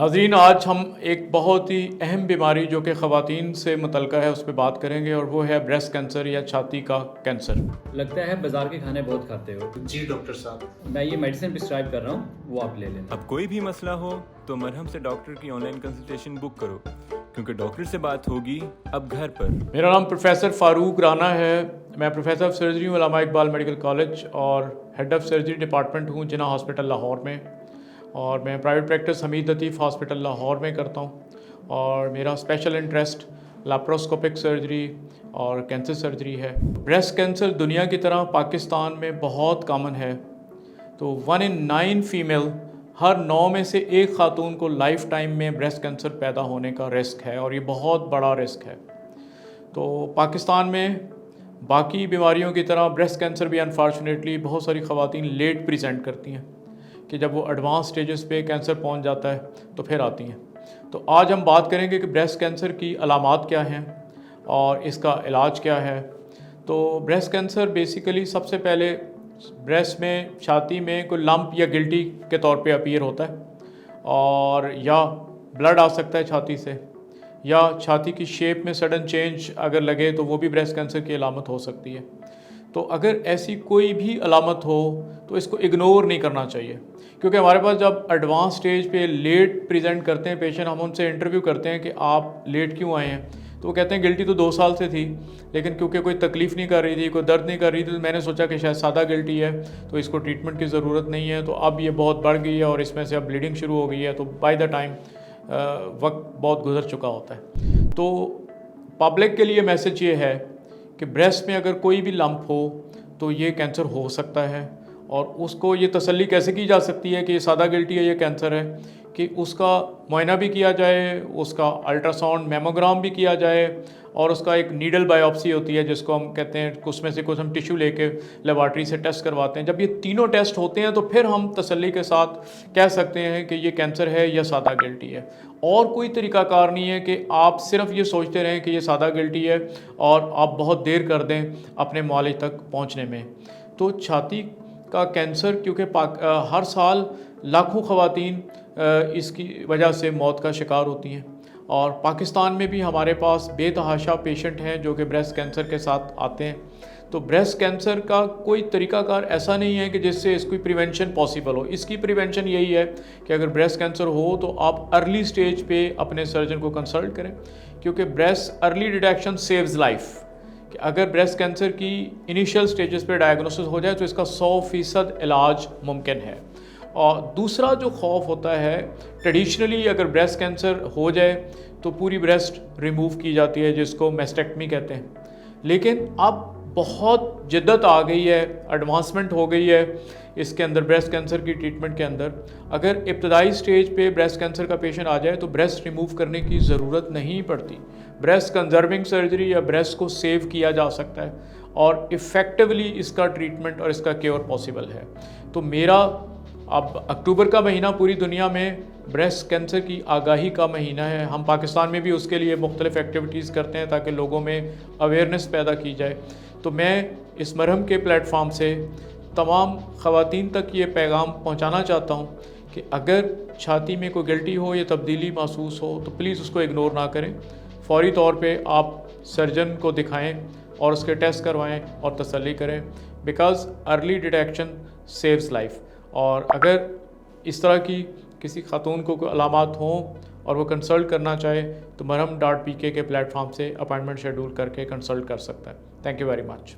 नाज़रीन, आज हम एक बहुत ही अहम बीमारी जो कि ख़वातीन से मुतल्लिक़ है उस पर बात करेंगे, और वो है ब्रेस्ट कैंसर या छाती का कैंसर। लगता है बाजार के खाने बहुत खाते हो। जी डॉक्टर साहब, मैं ये मेडिसिन प्रिस्क्राइब कर रहा हूँ, वो आप ले लेना। अब कोई भी मसला हो तो मरहम से डॉक्टर की ऑनलाइन कंसल्टेशन बुक करो, क्योंकि डॉक्टर से बात होगी अब घर पर। मेरा नाम प्रोफेसर फ़ारूक राना है। मैं प्रोफेसर ऑफ सर्जरी हूँ अल्लामा इकबाल मेडिकल कॉलेज और हेड ऑफ़ सर्जरी डिपार्टमेंट हूँ जिन्ना हॉस्पिटल लाहौर में, और मैं प्राइवेट प्रैक्टिस हमीद लतीफ़ हॉस्पिटल लाहौर में करता हूँ। और मेरा स्पेशल इंटरेस्ट लैप्रोस्कोपिक सर्जरी और कैंसर सर्जरी है। ब्रेस्ट कैंसर दुनिया की तरह पाकिस्तान में बहुत कॉमन है। तो 1 in 9 फीमेल, हर 9 में से एक ख़ातून को लाइफ टाइम में ब्रेस्ट कैंसर पैदा होने का रिस्क है, और ये बहुत बड़ा रिस्क है। तो पाकिस्तान में बाकी बीमारियों की तरह ब्रेस्ट कैंसर भी अनफॉर्चुनेटली बहुत सारी ख़वातीन लेट प्रेजेंट करती हैं, कि जब वो एडवांस स्टेजेस पे कैंसर पहुंच जाता है तो फिर आती हैं। तो आज हम बात करेंगे कि ब्रेस्ट कैंसर की अलामात क्या हैं और इसका इलाज क्या है। तो ब्रेस्ट कैंसर बेसिकली सबसे पहले ब्रेस्ट में, छाती में कोई लंप या गिल्टी के तौर पे अपीयर होता है, और या ब्लड आ सकता है छाती से, या छाती की शेप में सडन चेंज अगर लगे तो वो भी ब्रेस्ट कैंसर की अलामत हो सकती है। तो अगर ऐसी कोई भी अलामत हो तो इसको इग्नोर नहीं करना चाहिए, क्योंकि हमारे पास जब एडवांस स्टेज पे लेट प्रेजेंट करते हैं पेशेंट, हम उनसे इंटरव्यू करते हैं कि आप लेट क्यों आए हैं, तो वो कहते हैं गिल्टी तो 2 साल से थी, लेकिन क्योंकि कोई तकलीफ़ नहीं कर रही थी, कोई दर्द नहीं कर रही थी, तो मैंने सोचा कि शायद सादा गिल्टी है, तो इसको ट्रीटमेंट की ज़रूरत नहीं है। तो अब ये बहुत बढ़ गई है और इसमें से अब ब्लीडिंग शुरू हो गई है, तो बाय द टाइम वक्त बहुत गुजर चुका होता है। तो पब्लिक के लिए मैसेज ये है कि ब्रेस्ट में अगर कोई भी लंप हो तो ये कैंसर हो सकता है, और उसको ये तसल्ली कैसे की जा सकती है कि ये सादा गिल्टी है, ये कैंसर है, कि उसका मुआयना भी किया जाए, उसका अल्ट्रासाउंड मेमोग्राम भी किया जाए, और उसका एक नीडल बायोप्सी होती है जिसको हम कहते हैं, उसमें से कुछ हम टिश्यू लेके लेबॉर्ट्री से टेस्ट करवाते हैं। जब ये तीनों टेस्ट होते हैं तो फिर हम तसल्ली के साथ कह सकते हैं कि ये कैंसर है या सादा गिल्टी है। और कोई तरीक़ाकार नहीं है कि आप सिर्फ ये सोचते रहें कि ये सादा गिल्टी है और आप बहुत देर कर दें अपने मुआलिज तक पहुँचने में। तो छाती का कैंसर, क्योंकि हर साल लाखों ख़वातीन इसकी वजह से मौत का शिकार होती हैं, और पाकिस्तान में भी हमारे पास बेतहाशा पेशेंट हैं जो कि ब्रेस्ट कैंसर के साथ आते हैं। तो ब्रेस्ट कैंसर का कोई तरीक़ाकार ऐसा नहीं है कि जिससे इसकी प्रिवेंशन पॉसिबल हो। इसकी प्रिवेंशन यही है कि अगर ब्रेस्ट कैंसर हो तो आप अर्ली स्टेज पे अपने सर्जन को कंसल्ट करें, क्योंकि breast early detection saves life. कि अगर ब्रेस्ट कैंसर की इनिशियल स्टेजेस पे डायग्नोसिस हो जाए तो इसका 100% इलाज मुमकिन है। और दूसरा जो खौफ होता है, ट्रेडिशनली अगर ब्रेस्ट कैंसर हो जाए तो पूरी ब्रेस्ट रिमूव की जाती है, जिसको मेस्टेक्टमी कहते हैं। लेकिन अब बहुत जिद्दत आ गई है, एडवांसमेंट हो गई है इसके अंदर, ब्रेस्ट कैंसर की ट्रीटमेंट के अंदर। अगर इब्तदाई स्टेज पे ब्रेस्ट कैंसर का पेशेंट आ जाए तो ब्रेस्ट रिमूव करने की ज़रूरत नहीं पड़ती। ब्रेस्ट कंजर्विंग सर्जरी या ब्रेस्ट को सेव किया जा सकता है, और इफ़ेक्टिवली इसका ट्रीटमेंट और इसका क्योर पॉसिबल है। तो मेरा अब अक्टूबर का महीना पूरी दुनिया में ब्रेस्ट कैंसर की आगाही का महीना है। हम पाकिस्तान में भी उसके लिए मुख्तलिफ़ एक्टिविटीज़ करते हैं ताकि लोगों में अवेयरनेस पैदा की जाए। तो मैं इस मरहम के प्लेटफॉर्म से तमाम ख़वातीन तक ये पैगाम पहुंचाना चाहता हूं कि अगर छाती में कोई गिल्टी हो या तब्दीली महसूस हो तो प्लीज़ उसको इग्नोर ना करें। फ़ौरी तौर पे आप सर्जन को दिखाएं और उसके टेस्ट करवाएं और तसल्ली करें, because early detection saves life. और अगर इस तरह की किसी खातून को कोई अलामात हों और वो कंसल्ट करना चाहे तो marham.pk के प्लेटफॉर्म से अपॉइंटमेंट शेड्यूल करके कंसल्ट कर सकता है। Thank you very much.